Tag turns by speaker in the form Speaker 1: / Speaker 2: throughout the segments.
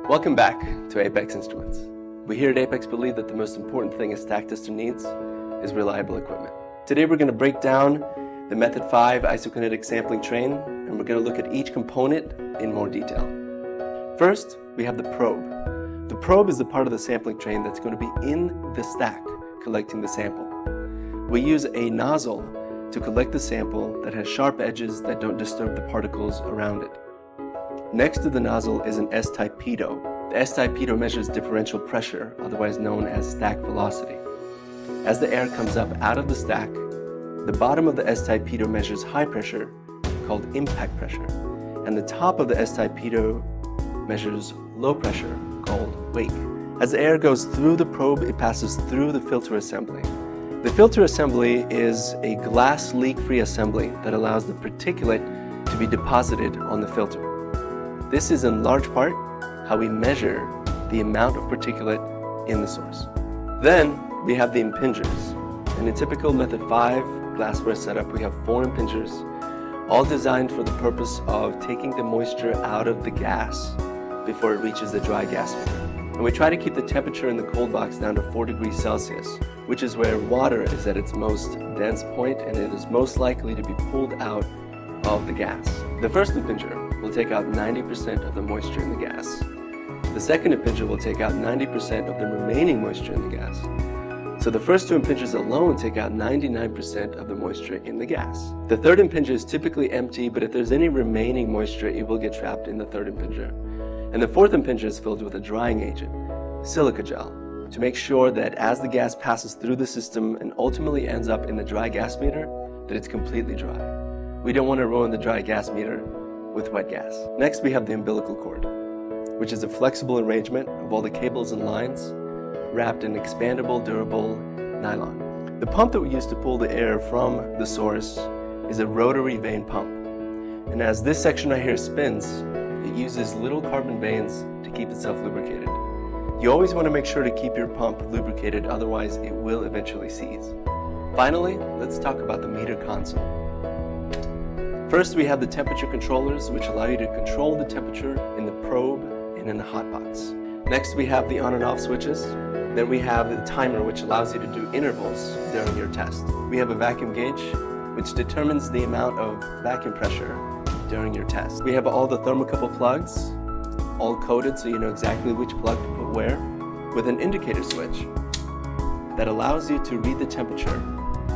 Speaker 1: Welcome back to Apex Instruments. We here at Apex believe that the most important thing a stack tester needs is reliable equipment. Today we're going to break down the Method 5 Isokinetic sampling train, and we're going to look at each component in more detail. First, we have the probe. The probe is the part of the sampling train that's going to be in the stack collecting the sample. We use a nozzle to collect the sample that has sharp edges that don't disturb the particles around it. Next to the nozzle is an S-type pitot. The S-type pitot measures differential pressure, otherwise known as stack velocity. As the air comes up out of the stack, the bottom of the S-type pitot measures high pressure, called impact pressure, and the top of the S-type pitot measures low pressure, called wake. As the air goes through the probe, it passes through the filter assembly. The filter assembly is a glass leak-free assembly that allows the particulate to be deposited on the filter. This is in large part how we measure the amount of particulate in the source. Then we have the impingers. In a typical Method 5 glassware setup, we have 4 impingers, all designed for the purpose of taking the moisture out of the gas before it reaches the dry gas meter. And we try to keep the temperature in the cold box down to 4 degrees Celsius, which is where water is at its most dense point and it is most likely to be pulled out of the gas. The first impinger will take out 90% of the moisture in the gas. The second impinger will take out 90% of the remaining moisture in the gas. So the first 2 impingers alone take out 99% of the moisture in the gas. The third impinger is typically empty, but if there's any remaining moisture, it will get trapped in the third impinger. And the fourth impinger is filled with a drying agent, silica gel, to make sure that as the gas passes through the system and ultimately ends up in the dry gas meter, that it's completely dry. We don't want to ruin the dry gas meter with wet gas. Next, we have the umbilical cord, which is a flexible arrangement of all the cables and lines wrapped in expandable, durable nylon. The pump that we use to pull the air from the source is a rotary vane pump. And as this section right here spins, it uses little carbon vanes to keep itself lubricated. You always want to make sure to keep your pump lubricated, otherwise it will eventually seize. Finally, let's talk about the meter console. First, we have the temperature controllers, which allow you to control the temperature in the probe and in the hotbox. Next, we have the on and off switches. Then we have the timer, which allows you to do intervals during your test. We have a vacuum gauge, which determines the amount of vacuum pressure during your test. We have all the thermocouple plugs, all coded so you know exactly which plug to put where, with an indicator switch that allows you to read the temperature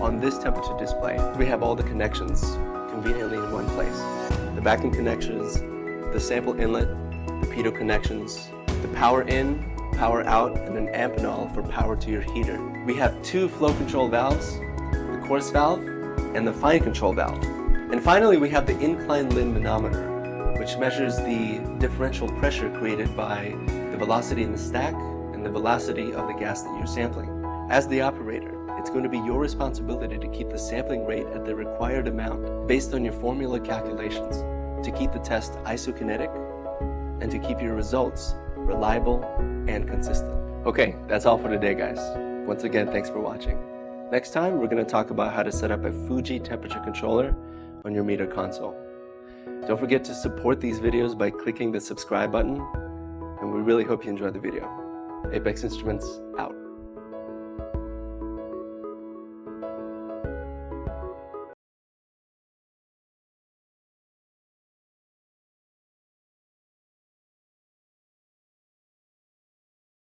Speaker 1: on this temperature display. We have all the connections conveniently in one place. The vacuum connections, the sample inlet, the pitot connections, the power in, power out, and an amp-null for power to your heater. We have 2 flow control valves, the coarse valve and the fine control valve. And finally, we have the incline limb manometer, which measures the differential pressure created by the velocity in the stack and the velocity of the gas that you're sampling. As the operator, it's going to be your responsibility to keep the sampling rate at the required amount based on your formula calculations to keep the test isokinetic and to keep your results reliable and consistent. Okay, that's all for today, guys. Once again, thanks for watching. Next time, we're going to talk about how to set up a Fuji temperature controller on your meter console. Don't forget to support these videos by clicking the subscribe button, and we really hope you enjoyed the video. Apex Instruments out.